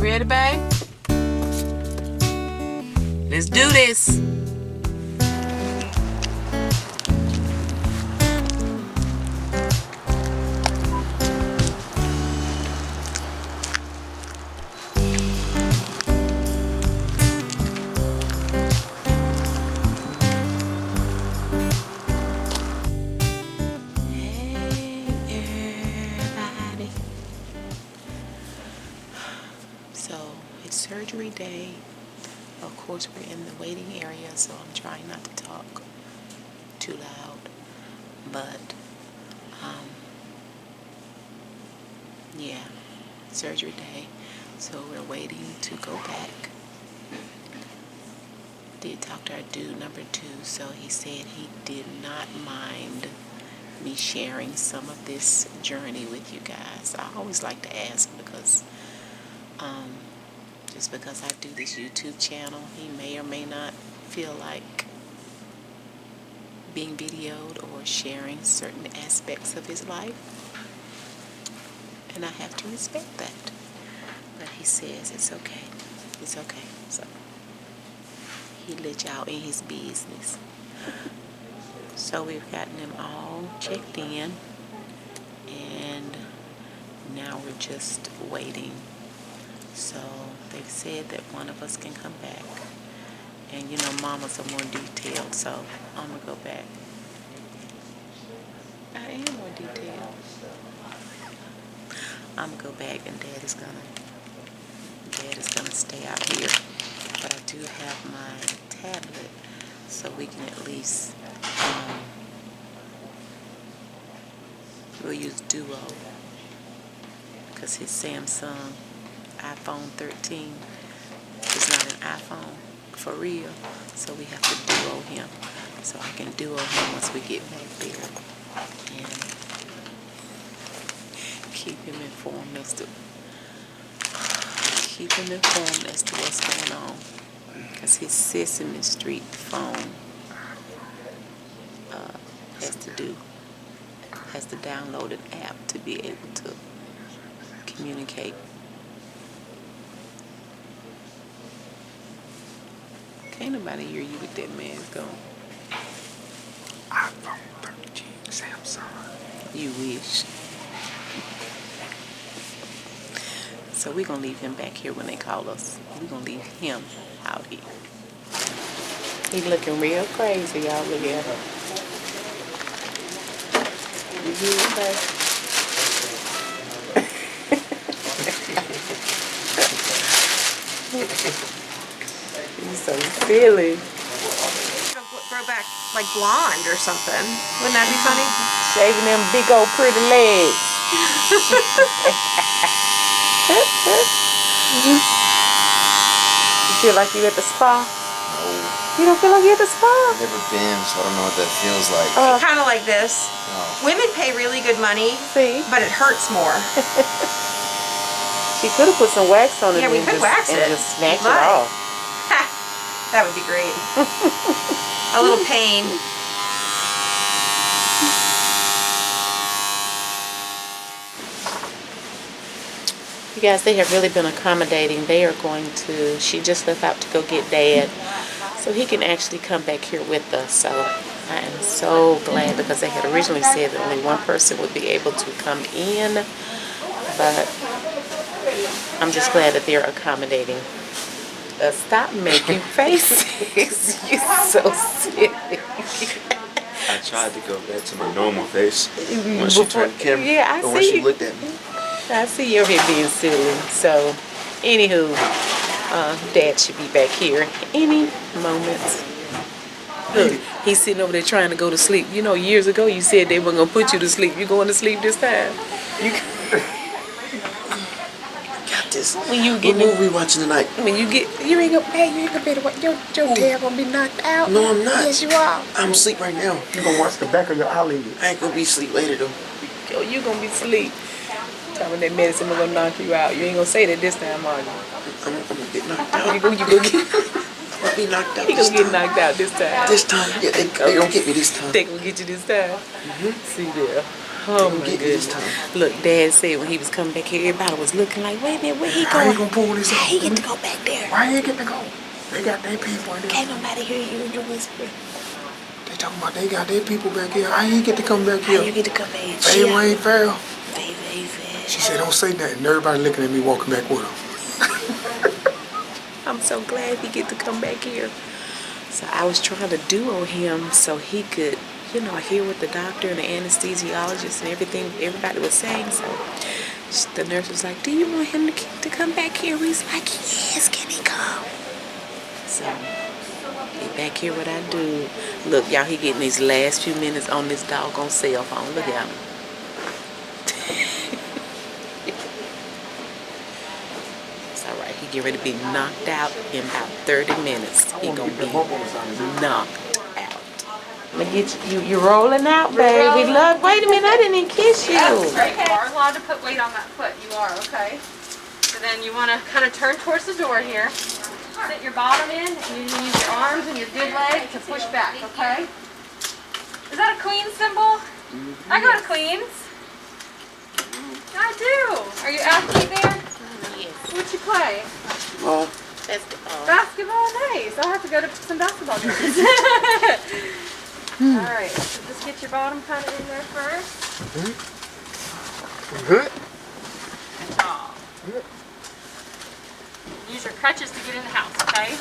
ready, babe? Let's do this. So it's surgery day. Of course, we're in the waiting area, so I'm trying not to talk too loud. But, yeah, surgery day. So we're waiting to go back. Did talk to our dude number 2, so he said he did not mind me sharing some of this journey with you guys. I always like to ask because just because I do this YouTube channel, he may or may not feel like being videoed or sharing certain aspects of his life, and I have to respect that. But he says it's okay. It's okay. So he let y'all in his business. So we've gotten them all checked in, and now we're just waiting. So they've said that one of us can come back. And you know, mamas are more detailed, so I'm going to go back. I am more detailed. I'm going to go back, and Dad is going to stay out here. But I do have my tablet, so we can at least, we'll use Duo. Because his Samsung iPhone 13 is not an iPhone for real, so we have to duo him. So I can duo him once we get back there and keep him informed as to what's going on. Because his Sesame Street phone has to download an app to be able to communicate. Can't nobody hear you with that mask on. iPhone 13, Samsung. You wish. So we're going to leave him back here when they call us. We're going to leave him out here. He's looking real crazy, y'all. Look at him. You hear him, baby? He's so silly. Grow back like blonde or something. Wouldn't that be funny? Shaving them big old pretty legs. You feel like you at the spa? No. You don't feel like you at the spa? I've never been, so I don't know what that feels like. Kind of like this. Oh. Women pay really good money, See? but it hurts more. She could have put some wax on it Yeah, we could wax it. and just snatch it Right. off. That would be great. A little pain. You guys, they have really been accommodating. They are going to, she just left out to go get Dad so he can actually come back here with us. So I am so glad, because they had originally said that only one person would be able to come in, but I'm just glad that they're accommodating. Stop making faces. You're so silly. I tried to go back to my normal face once she turned the camera. Yeah, or when she looked at me. I see you over here being silly. So, anywho, Dad should be back here any moment. Look, he's sitting over there trying to go to sleep. You know, years ago you said they weren't going to put you to sleep. You going to sleep this time? You Got this. When you What get movie we watching tonight? when you ain't gonna pay. You ain't gonna pay to watch. Your tail gonna be knocked out. No, I'm not. Yes, you are. I'm asleep right now. You're gonna watch the back of your eyelid. I ain't gonna be asleep later though. Yo, you gonna be asleep. Telling that medicine gonna knock you out. You ain't gonna say that this time, are you? I'm gonna get knocked out. You go get. I'll be knocked out He this gonna get time. knocked out this time. This time, yeah, they gonna get me this time. They gonna get you this time. See there. They Oh gonna my get me this goodness. time. Look, Dad said when he was coming back here, everybody was looking like, wait a minute, where he How going? you gonna pull this How off? he get to go back there? Why you get to go? They got their people in there. Can't nobody hear you in your whisper. They talking about they got their people back here. How you get to come back How you here? get to come back here? Faye Wayne Farrell. Faye. She said, don't say nothing. And everybody looking at me walking back with her. I'm so glad he get to come back here. So I was trying to duo him so he could, hear what the doctor and the anesthesiologist and everybody was saying. So the nurse was like, do you want him to come back here? He's like, yes, can he come? So he back here what I do. Look, y'all, he getting these last few minutes on this doggone cell phone. Look at him. Alright, he get ready to be knocked out in about 30 minutes. He gonna be knocked out. I'm gonna get you rolling out, baby. Look, wait a minute, I didn't even kiss you. Okay. You are allowed to put weight on that foot. You are, okay? So then you want to kind of turn towards the door here. Sit your bottom in, and you use your arms and your good leg to push back, okay? Is that a Queen symbol? I go to Queens. I do. Are you athlete there? Yes. What you play? Basketball. Basketball, nice. I'll have to go to some basketball games. All right, so just get your bottom kind of in there first. Good. Good job. Use your crutches to get in the house, okay?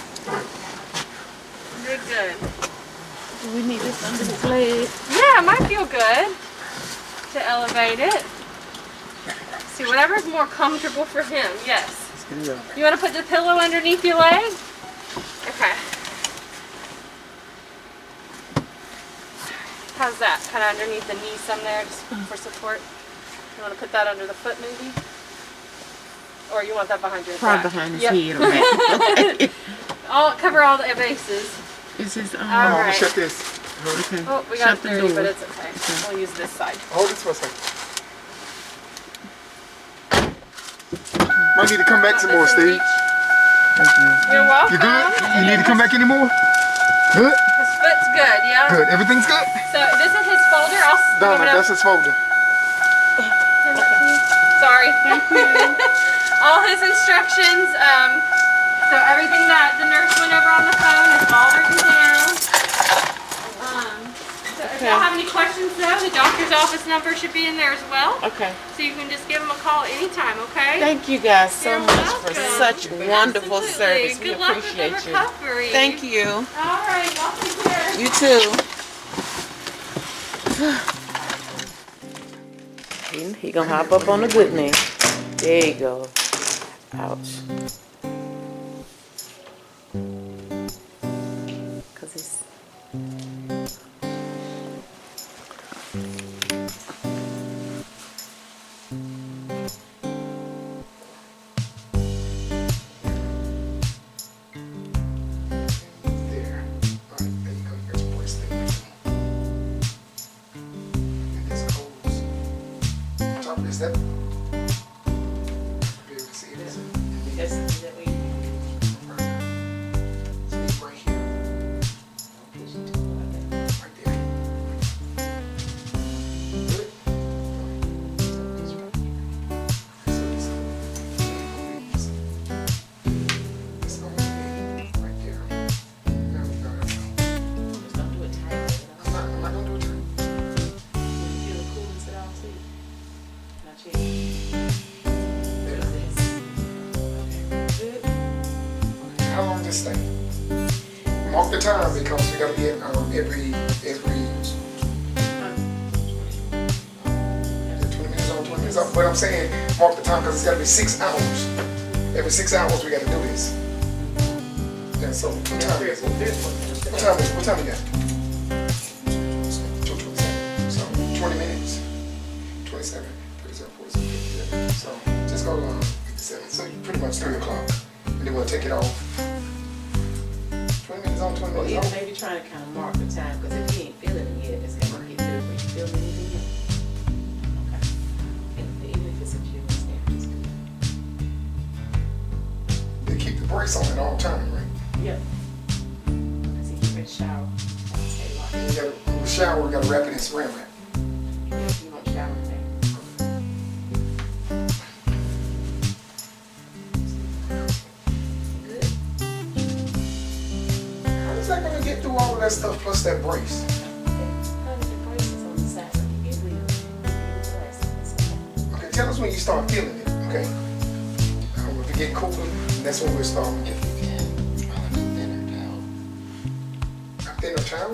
Good. We need this under his leg. Yeah, it might feel good to elevate it. See, whatever's more comfortable for him, yes. You want to put the pillow underneath your leg? Okay. How's that? Kind of underneath the knee some there, just for support. You want to put that under the foot maybe? Or you want that behind your back? Probably behind his head or back. Cover all the bases. This is All I'm right. gonna shut this. okay. Oh, we got Shut the 30, door. but it's okay. We'll use this side. Hold this for a second. Might need to come back some more, Steve. You're welcome. You good? You need to come back anymore? Good? His foot's good, yeah? Good. Everything's good? So this is his folder. Donna, that's his folder. Sorry. All his instructions, so everything that the nurse went over on the phone is all written down. So if y'all have any questions though, the doctor's office number should be in there as well. Okay. So you can just give him a call anytime, okay? Thank you guys so You're much for welcome. such wonderful Absolutely. service. We Good luck with the appreciate you. recovery. Thank you. All right, y'all take care. You too. He gonna hop up on the good name. There you go. Ouch. Cause it's There. All right, there you go. You got your voice there. And this goes. Top is that? Be able to see it. that's that way. Steve right here. Right there. Good. It's going to be right there. There we go. Just don't do it tight. I'm not going to do it too. Feel the coolness at all too. Not yet. Good. How long does this stay? Mark the time because we got to be at every 20 minutes on, 20 minutes off. But I'm saying mark the time because it's got to be 6 hours. Every 6 hours we got to do this. And so what time is it? What time you got? 2:27. So 20 minutes. 27, 37, 47, 57. So just go 57. So pretty much 3 o'clock. And then we'll take it off. 20 minutes on, 20 Or minutes even off. maybe trying to kind of mark the time, because if you ain't feeling it yet, it's gonna get through. But you feel anything yet? Okay. Even if it's a few minutes there, just do it. They keep the brace on at all time, right? Yep. You gotta, when you shower, you gotta wrap it in saran wrap. You want shower today? Good. How is that gonna get through all of that stuff plus that brace? Okay, tell us when you start feeling it, okay? If it get cooler, that's when we'll start. If you can, I'll have a thinner towel. A thinner towel?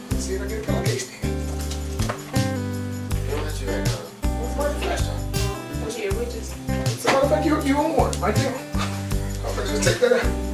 Let's see if I get a pillowcase then. It'll let you back up. Last time. As a matter of fact, you own one right there. I'm gonna just take that out.